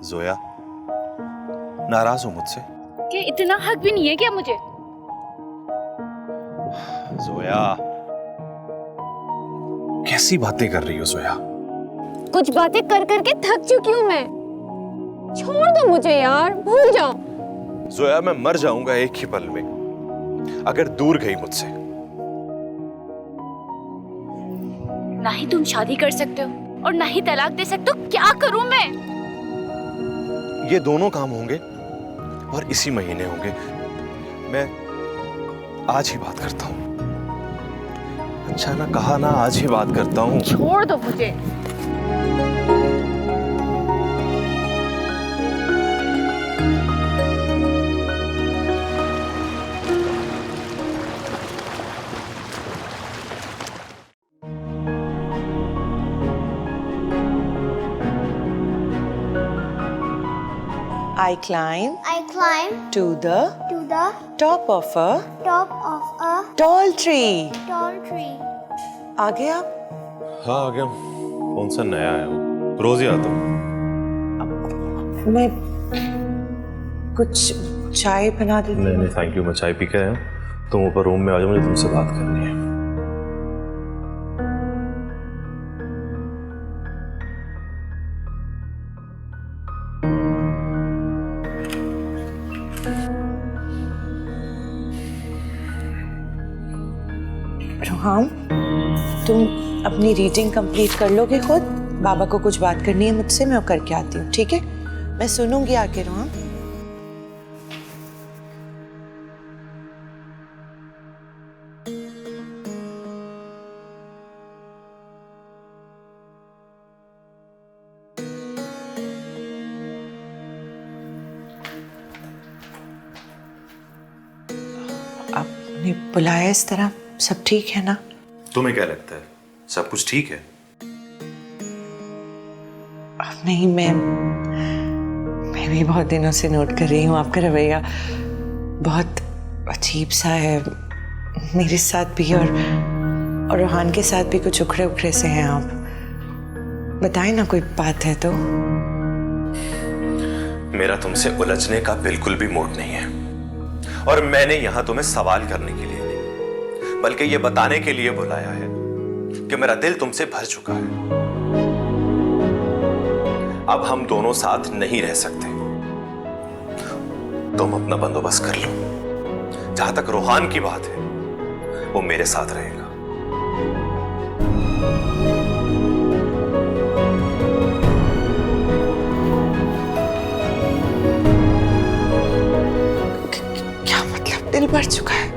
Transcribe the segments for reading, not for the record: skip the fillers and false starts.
जोया, नाराज हो मुझसे? कि इतना हक भी नहीं है क्या मुझे? जोया, कैसी बातें कर रही हो जोया? कुछ बातें कर करके थक चुकी हूँ मैं। छोड़ दो मुझे यार, भूल जाओ। जोया, मैं मर जाऊंगा एक ही पल में अगर दूर गई मुझसे। ना ही तुम शादी कर सकते हो और ना ही तलाक दे सकते हो। क्या करूं मैं? ये दोनों काम होंगे और इसी महीने होंगे। मैं आज ही बात करता हूँ। अच्छा ना कहा ना, आज ही बात करता हूँ। छोड़ दो मुझे। I climb to the top of a tall tree. आ गए आप? हाँ आ गया। कौन सा नया आया हूँ? रोज ही आता हूँ। मैं कुछ चाय बना देती हूँ। नहीं थैंक यू, मैं चाय पी के आया हूँ। तुम ऊपर रूम में आ जाओ, मुझे तुमसे बात करनी है। रोहान, तुम अपनी रीडिंग कंप्लीट कर लोगे खुद? बाबा को कुछ बात करनी है मुझसे, मैं करके आती हूँ, ठीक है? मैं सुनूंगी आके। रोहान, आपने बुलाया इस तरह, सब ठीक है ना? तुम्हें क्या लगता है सब कुछ ठीक है? नहीं, मैं भी बहुत दिनों से नोट कर रही हूँ आपका रवैया बहुत अजीब सा है। मेरे साथ भी और रोहान के साथ भी कुछ उखड़े उखड़े से हैं आप। बताएं ना, कोई बात है तो। मेरा तुमसे उलझने का बिल्कुल भी मूड नहीं है और मैंने यहां तुम्हें सवाल करने के लिए नहीं बल्कि ये बताने के लिए बुलाया है कि मेरा दिल तुमसे भर चुका है। अब हम दोनों साथ नहीं रह सकते। तुम अपना बंदोबस्त कर लो। जहां तक रोहान की बात है, वो मेरे साथ रहेगा। क्या मतलब दिल भर चुका है?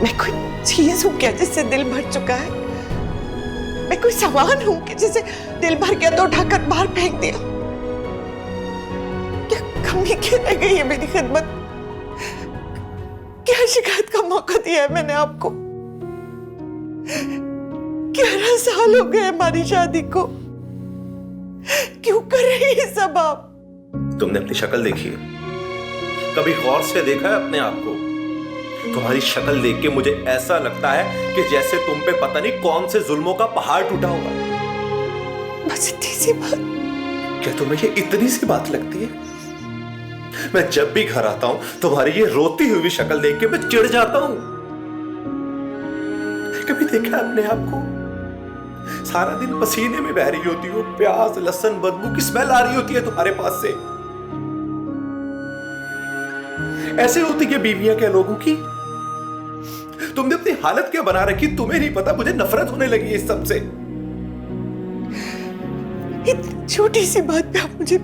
मैं कोई चीज हूं क्या जिससे दिल भर चुका है? मैं कोई सामान हूं कि जिसे दिल भर गया तो उठाकर बाहर फेंक दिया? क्या कमी क्या रह गई है मेरी खिदमत? क्या शिकायत का मौका दिया है मैंने आपको? 11 साल हो गए हमारी शादी को। क्यों कर रही है सब आप? तुमने अपनी शक्ल देखी है? कभी गौर से देखा है अपने आप को? तुम्हारी शक्ल देख के मुझे ऐसा लगता है कि जैसे तुम पे पता नहीं कौन से जुल्मों का पहाड़ टूटा हुआ है। बस इतनी सी बात? क्या तुम्हें ये इतनी सी बात लगती है? मैं जब भी घर आता हूं तुम्हारी ये रोती हुई शक्ल देख के मैं चिढ़ जाता हूं। कभी देखा अपने आप को? सारा दिन पसीने में बह रही होती हो, प्याज लहसुन बदबू की स्मेल आ रही होती है तुम्हारे पास से। ऐसे होती है बीवियां क्या लोगों की? तुमने अपनी हालत क्या बना रखी तुम्हें नहीं पता। मुझे नफरत होने लगी है इस सब से। इतनी छोटी सी बात पे आप मुझे।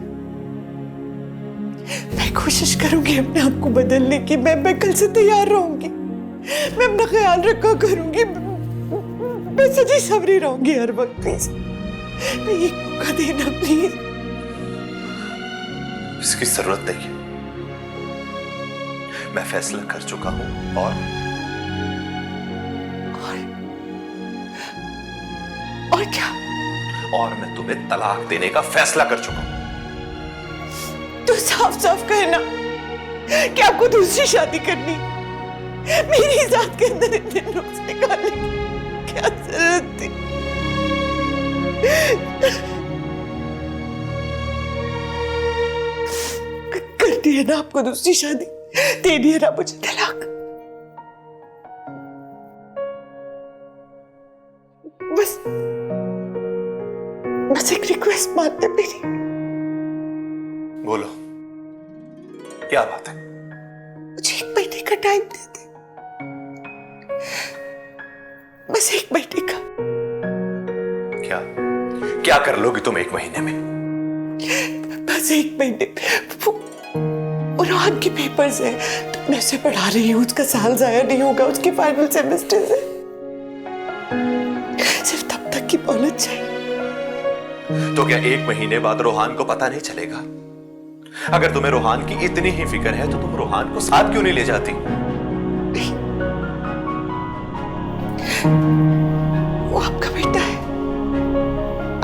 मैं कोशिश करूंगी अपने आप को बदलने की। मैं कल से तैयार रहूंगी। मैं अपना ख्याल रखा करूंगी। मैं सजी सवरी रहूंगी हर वक्त। प्लीज मैं एक मौका देना प्लीज। इसकी जरूरत नहीं है। मैं फैसला कर चुका हूं और क्या? और मैं तुम्हें तलाक देने का फैसला कर चुका हूं। तो साफ साफ कहना कि आपको दूसरी शादी करनी। मेरी जात के अंदर इतने नुक्स निकालने की क्या जरूरत थी? करनी है ना आपको दूसरी शादी, देनी है ना मुझे तलाक। बस एक रिक्वेस्ट मानते मेरी। बोलो, क्या बात है? मुझे 1 महीने का टाइम दे दे, बस 1 महीने का। क्या क्या कर लोगी तुम 1 महीने में? बस 1 महीने। वो रोहन के पेपर्स है तो मैं उसे पढ़ा रही हूँ, उसका साल जाया नहीं होगा, उसके फाइनल सेमेस्टर है। सिर्फ तब तक की मोहलत चाहिए। तो क्या 1 महीने बाद रोहान को पता नहीं चलेगा? अगर तुम्हें रोहान की इतनी ही फिक्र है तो तुम रोहान को साथ क्यों नहीं ले जाती? वो आपका बेटा है,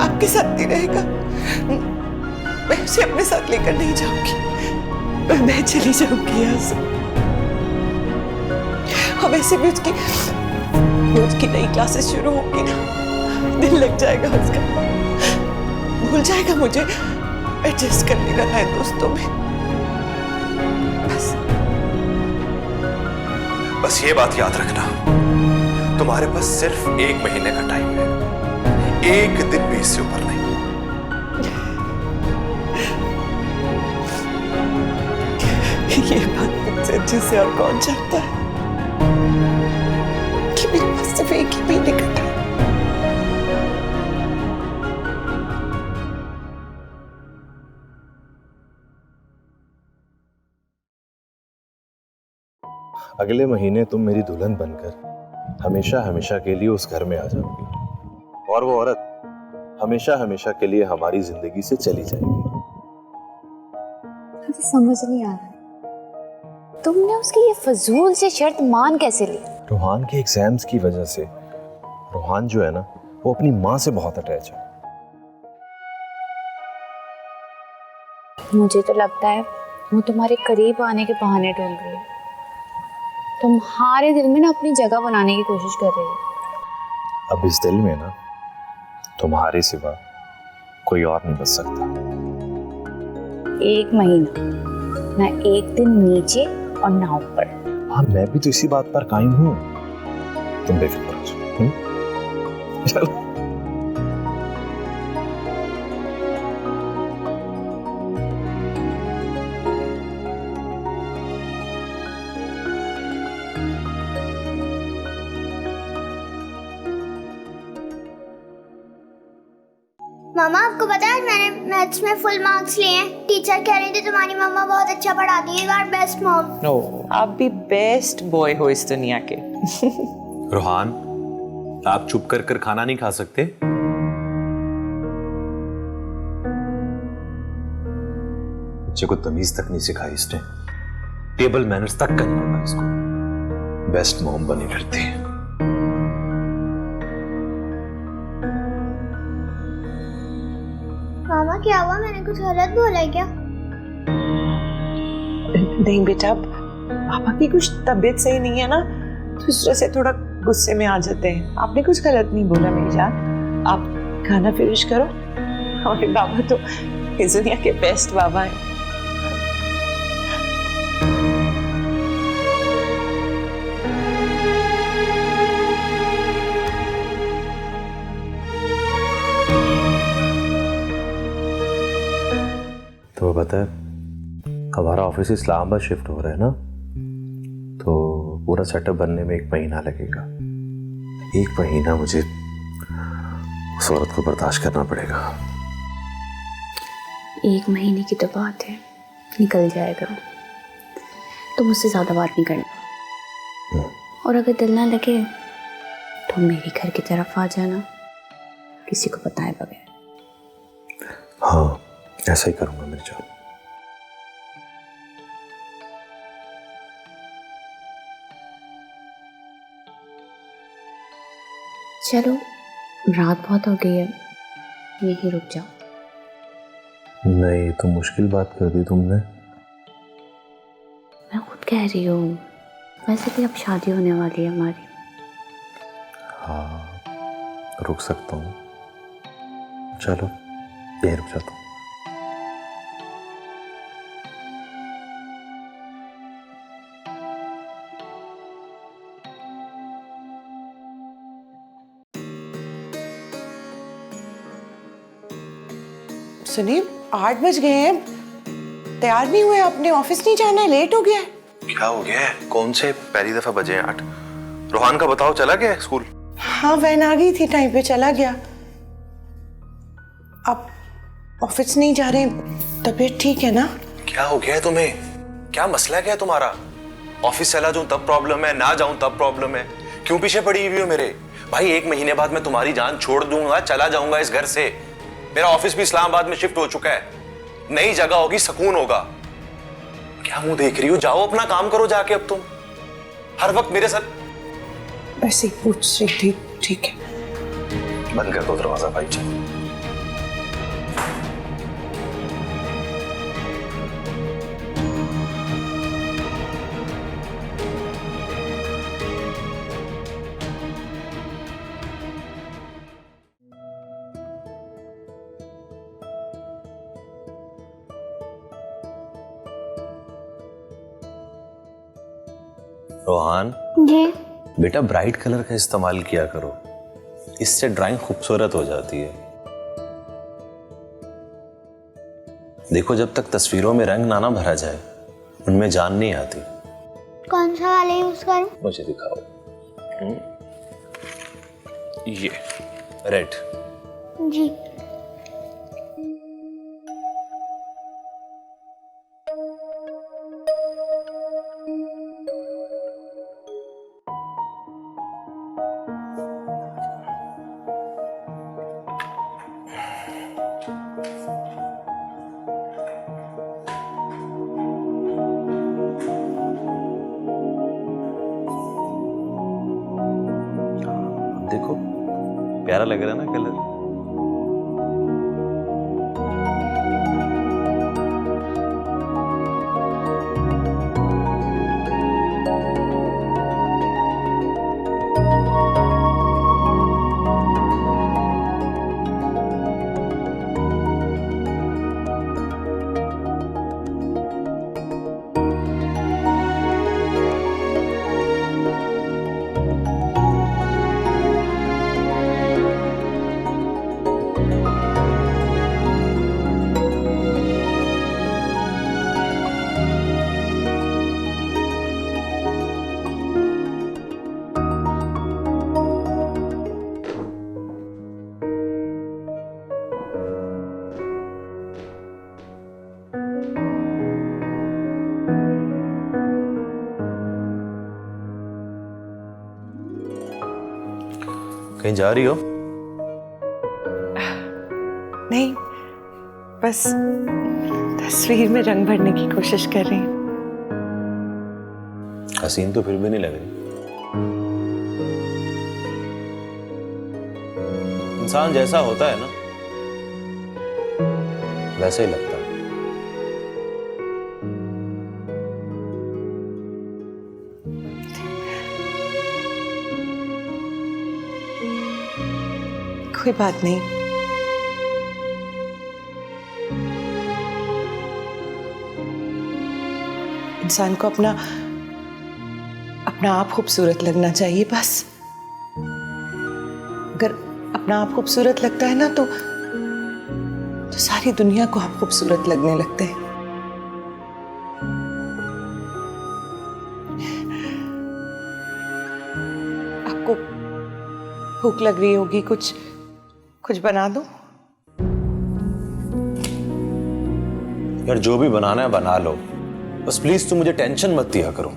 आपके साथ नहीं रहेगा। मैं उसे अपने साथ लेकर नहीं जाऊंगी, मैं चली जाऊंगी यहाँ से। और वैसे भी उसकी नई क्लासेस शुरू होगी ना, दिल लग जाएगा उसका, भूल जाएगा मुझे, एडजस्ट कर लेगा नए दोस्तों में। बस ये बात याद रखना, तुम्हारे पास सिर्फ 1 महीने का टाइम है, 1 दिन भी इससे ऊपर नहीं। ये बात मुझसे अच्छे से और कौन चाहता है कि मेरे पास सिर्फ 1 ही महीने का टाइम। अगले महीने तुम मेरी दुल्हन बनकर हमेशा हमेशा के लिए उस घर में आ जाओगी और वो औरत हमेशा हमेशा के लिए हमारी जिंदगी से चली जाएगी। मुझे समझ नहीं आ रहा तुमने उसकी ये फजूल सी शर्त मान कैसे ली? रोहान के एग्जाम्स की वजह से रोहान जो है ना, वो अपनी माँ से बहुत अटैच है। मुझे तो लगता है वो तुम्हारे करीब आने के बहाने ढूंढ रही है, तुम्हारे दिल में ना अपनी जगह बनाने की कोशिश कर रही है। अब इस दिल में ना तुम्हारे सिवा कोई और नहीं बच सकता। 1 महीना, ना 1 दिन नीचे और ना ऊपर। हाँ, मैं भी तो इसी बात पर कायम हूँ, तुम बेफिक्र हो जाओ। चलो। मामा, आपको पता है मैंने मैथ्स में फुल मार्क्स लिए हैं। टीचर कह रही थी तुम्हारी मम्मा बहुत अच्छा पढ़ाती है, यू आर बेस्ट मॉम। आप भी बेस्ट बॉय हो इस दुनिया के। रोहान, आप चुप कर कर खाना नहीं खा सकते? बच्चे को तमीज तक नहीं सिखाई इसने, टेबल मैनर्स तक का नहीं पता इसको। बेस्ट मॉम बनी फिरती है। मामा क्या हुआ, मैंने कुछ गलत बोला है क्या? नहीं बेटा, पापा की कुछ तबीयत सही नहीं है ना, तो इस वजह से थोड़ा गुस्से में आ जाते हैं। आपने कुछ गलत नहीं बोला मेरी जान, आप खाना फिनिश करो। हमारे बाबा तो इस दुनिया के बेस्ट बाबा हैं। तो बता, हमारा ऑफिस इस्लामाबाद शिफ्ट हो रहा है ना, तो पूरा सेटअप बनने में 1 महीना लगेगा। 1 महीना मुझे उस औरत को बर्दाश्त करना पड़ेगा। 1 महीने की तो बात है, निकल जाएगा। तो मुझसे ज्यादा बात नहीं करना, और अगर दिल ना लगे तो मेरे घर की तरफ आ जाना, किसी को बताए बगैर। हाँ, ऐसा ही करूंगा मेरी जान। चलो, रात बहुत हो गई है, यहीं रुक जाओ। नहीं, तो मुश्किल बात कर दी तुमने। मैं खुद कह रही हूँ, वैसे भी अब शादी होने वाली है हमारी। हाँ, रुक सकता हूँ। चलो, यहीं रुक जाता हूँ। सुनिए 8 बज गए हैं, तैयार नहीं हुए, अपने ऑफिस नहीं जाना है, लेट हो गया है। क्या हो गया है? कौन से पहली दफा बजे हैं 8? रोहान का बताओ, चला गया स्कूल? हाँ वैन आ गई थी, टाइम पे चला गया। आप ऑफिस नहीं जा रहे, तबीयत ठीक है ना? क्या हो गया है तुम्हें? क्या मसला क्या है तुम्हारा? ऑफिस चला जाऊं तब प्रॉब्लम है, ना जाऊं तब प्रॉब्लम है। क्यों पीछे पड़ी हुई हो मेरे? भाई 1 महीने बाद मैं तुम्हारी जान छोड़ दूंगा, चला जाऊंगा इस घर से। मेरा ऑफिस भी इस्लामाबाद में शिफ्ट हो चुका है, नई जगह होगी, सुकून होगा। क्या मुंह देख रही हो? जाओ अपना काम करो जाके। अब तुम हर वक्त मेरे साथ। ऐसे ही पूछ रही थी। ठीक है, बंद कर दो दरवाजा भाई। चलो रोहान, जी। बेटा ब्राइट कलर का इस्तेमाल किया करो, इससे ड्राइंग खूबसूरत हो जाती है। देखो जब तक तस्वीरों में रंग ना भरा जाए, उनमें जान नहीं आती। कौन सा वाला यूज करूं? मुझे दिखाओ। ये रेड। जी। देखो प्यारा लग रहा है ना कलर? कहीं जा रही हो? नहीं, बस तस्वीर में रंग भरने की कोशिश कर रही हूँ। हसीन तो फिर भी नहीं लग रही। इंसान जैसा होता है ना, वैसे ही लगता है। कोई बात नहीं, इंसान को अपना आप खूबसूरत लगना चाहिए बस। अगर अपना आप खूबसूरत लगता है ना तो सारी दुनिया को आप खूबसूरत लगने लगते हैं। आपको भूख लग रही होगी, कुछ बना दो? यार जो भी बनाना है बना लो, बस प्लीज तुम मुझे टेंशन मत दिया करो।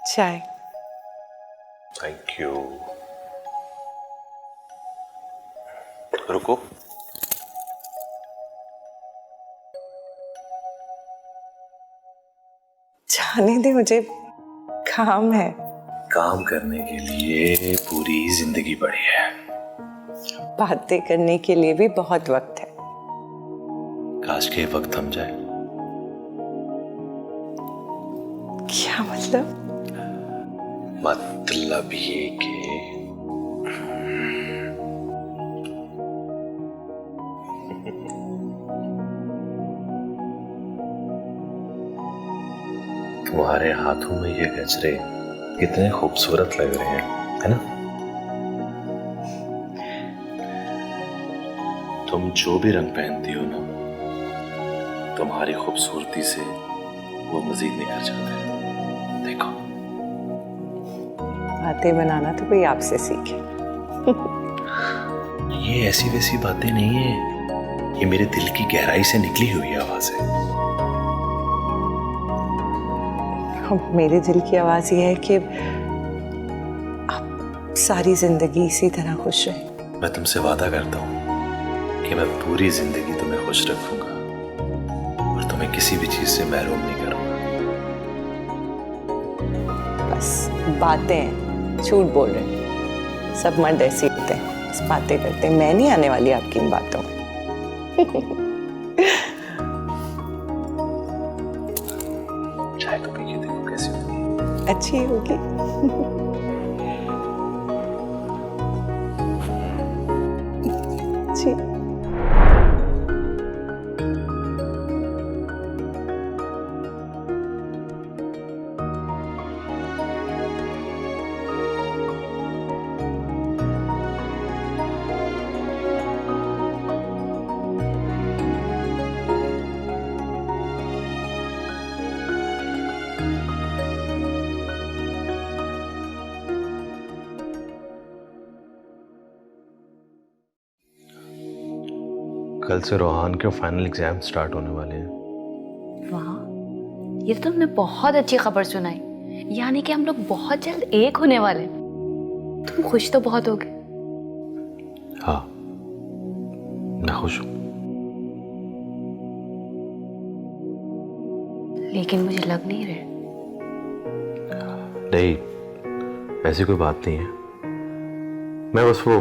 चाय। Thank you. रुको, जाने दे, मुझे काम है। काम करने के लिए पूरी जिंदगी पड़ी है। बातें करने के लिए भी बहुत वक्त है। काश के वक्त थम जाए। क्या मतलब? मतलब ये कि तुम्हारे हाथों में ये गजरे कितने खूबसूरत लग रहे हैं, है ना? तुम जो भी रंग पहनती हो ना, तुम्हारी खूबसूरती से वो मजीद निखर जाता है। देखो, बातें बनाना तो कोई आपसे सीखे। ये ऐसी वैसी बातें नहीं है, ये मेरे दिल की गहराई से निकली हुई आवाज है। मेरे दिल की आवाज ये है कि आप सारी जिंदगी इसी तरह खुश रहे। मैं तुमसे वादा करता हूं कि मैं पूरी जिंदगी तुम्हें खुश रखूंगा और तुम्हें किसी भी चीज से महरूम नहीं करूंगा। बस बातें हैं, झूठ बोल रहे हैं। सब मर्द ऐसे होते हैं, बस बातें करते हैं। मैं नहीं आने वाली आपकी इन बातों में। चाय तो पी के देखो कैसी होगी। अच्छी होगी। अच्छी। कल से रोहान के फाइनल एग्जाम स्टार्ट होने वाले हैं। वाह, ये तो तुमने बहुत अच्छी खबर सुनाई। यानी कि हम लोग बहुत जल्द एक होने वाले हैं। तुम खुश तो बहुत होगे। हाँ, मैं खुश हूं। लेकिन मुझे लग नहीं रहा। नहीं, ऐसी कोई बात नहीं है। मैं बस वो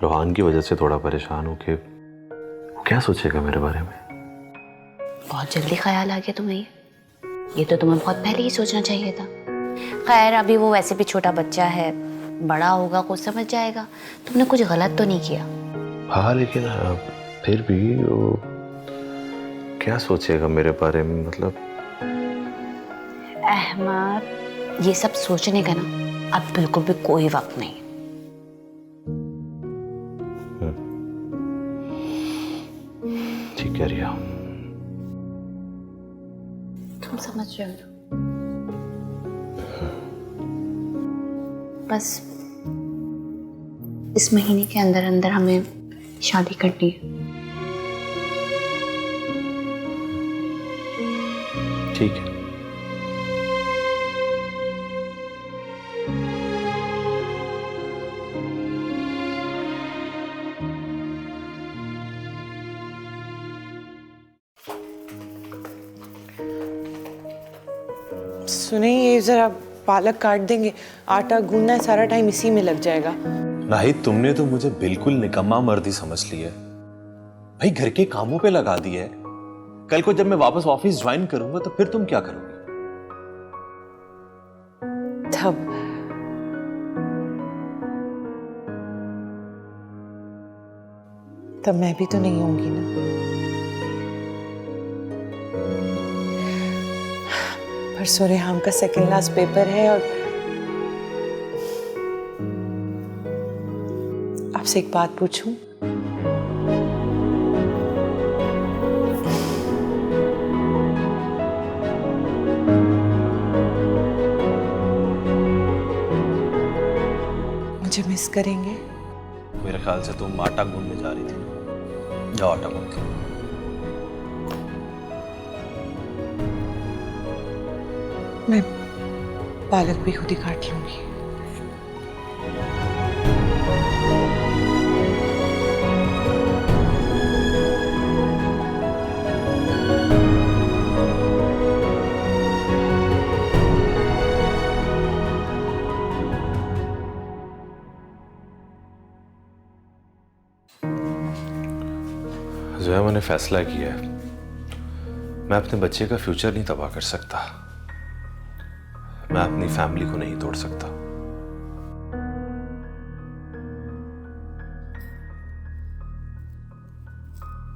रोहान की वजह से थोड़ा परेशान हूं कि वो क्या सोचेगा मेरे बारे में। बहुत जल्दी ख्याल आ गया तुम्हें। ये तो तुम्हें बहुत पहले ही सोचना चाहिए था। खैर, अभी वो वैसे भी छोटा बच्चा है, बड़ा होगा कुछ समझ जाएगा। तुमने कुछ गलत तो नहीं किया। हाँ, लेकिन फिर भी वो क्या सोचेगा मेरे बारे में, मतलब। अहमद, ये सब सोचने का ना अब बिल्कुल भी कोई वक्त नहीं। ठीक है रिया, तुम समझ रहे हो। बस इस महीने के अंदर अंदर हमें शादी करनी है। ठीक है। सुने, ये जरा पालक काट देंगे। आटा गूंदना है, सारा टाइम इसी में लग जाएगा। नाहिद, तुमने तो मुझे बिल्कुल निकम्मा मर्दी समझ लिया है। भाई, घर के कामों पे लगा दिया है। कल को जब मैं वापस ऑफिस ज्वाइन करूंगा तो फिर तुम क्या करोगे? तब मैं भी तो नहीं होंगी ना। परसों रेहान का सेकंड लास्ट पेपर है और आपसे एक बात पूछूं? मुझे मिस करेंगे? मेरे ख्याल से तुम आटा गूंदने जा रही थी। जाओ आटा गूंद लो। मैं पालक भी खुद ही काट लूंगी। मैंने फैसला किया है, मैं अपने बच्चे का फ्यूचर नहीं तबाह कर सकता, मैं अपनी फैमिली को नहीं तोड़ सकता।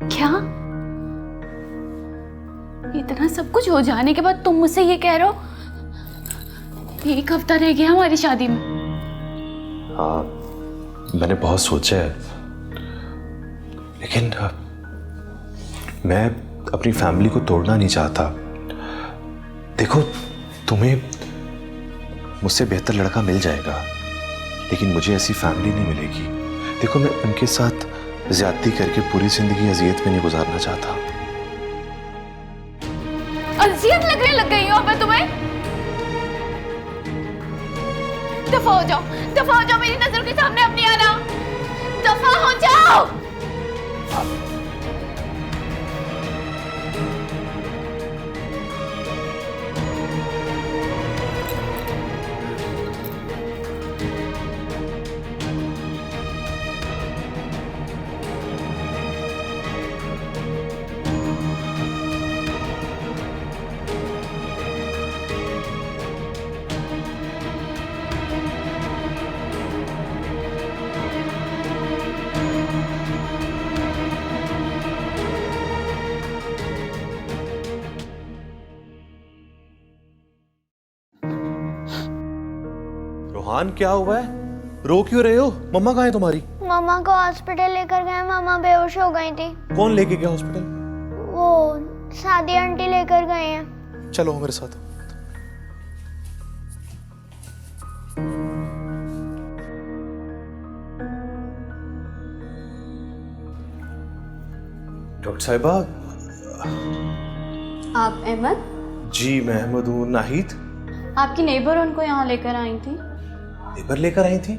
क्या? इतना सब कुछ हो जाने के बाद तुम मुझसे ये कह रहे हो? एक हफ्ता रह गया हमारी शादी में। हाँ, मैंने बहुत सोचा है, लेकिन मैं अपनी फैमिली को तोड़ना नहीं चाहता। देखो, तुम्हें मुझसे बेहतर लड़का मिल जाएगा, लेकिन मुझे ऐसी फैमिली नहीं मिलेगी। देखो, मैं उनके साथ ज्यादती करके पूरी जिंदगी अजियत में नहीं गुजारना चाहता। अजियत लगने लग गई हो अब तुम्हें? दफा हो जाओ, मेरी नजर के सामने अपनी आना। दफा हो जाओ। रोहान, क्या हुआ है? रो क्यों रहे हो? मम्मा कहाँ है तुम्हारी? मम्मा को हॉस्पिटल लेकर गए, मम्मा बेहोश हो गई थी। कौन लेके गया हॉस्पिटल? वो सादी आंटी लेकर गए हैं। चलो मेरे साथ। डॉक्टर साहिबा। आप अहमद? जी, मैं अहमद हूँ। नाहिद? आपकी नेबर उनको यहाँ लेकर आई थी। नेबर लेकर आई थी?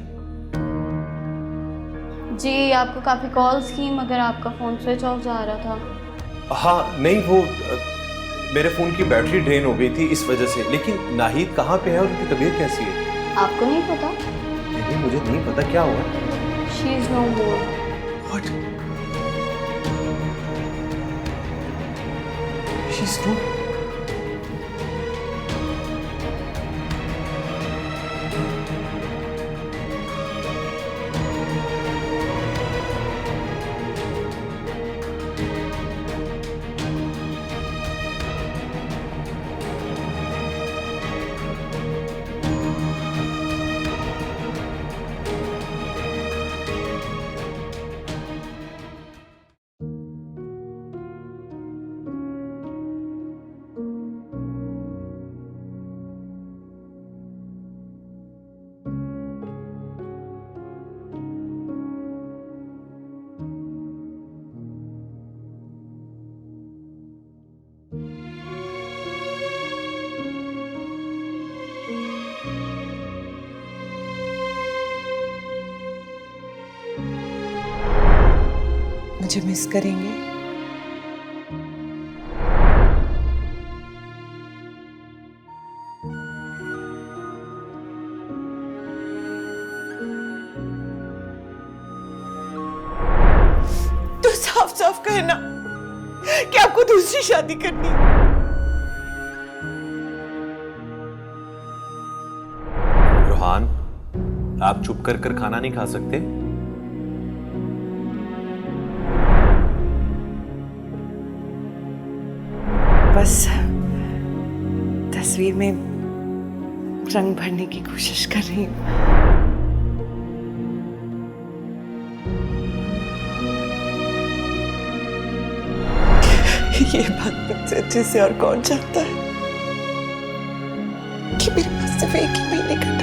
जी, आपको काफ़ी कॉल्स की मगर आपका फ़ोन स्विच ऑफ जा रहा था। हाँ, नहीं, वो मेरे फ़ोन की बैटरी ड्रेन हो गई थी इस वजह से। लेकिन नाहिद कहाँ पे है और उनकी तबीयत कैसी है? आपको नहीं पता? नहीं, मुझे नहीं पता। क्या हुआ? She is no more. What? She's no. मुझे मिस करेंगे? तो साफ साफ कहना कि आपको दूसरी शादी करनी है। रोहान, आप चुप कर खाना नहीं खा सकते? बस तस्वीर में रंग भरने की कोशिश कर रही हूँ। ये बात मुझसे अच्छे से और कौन जानता है कि मेरे पास सिर्फ एक ही महीने का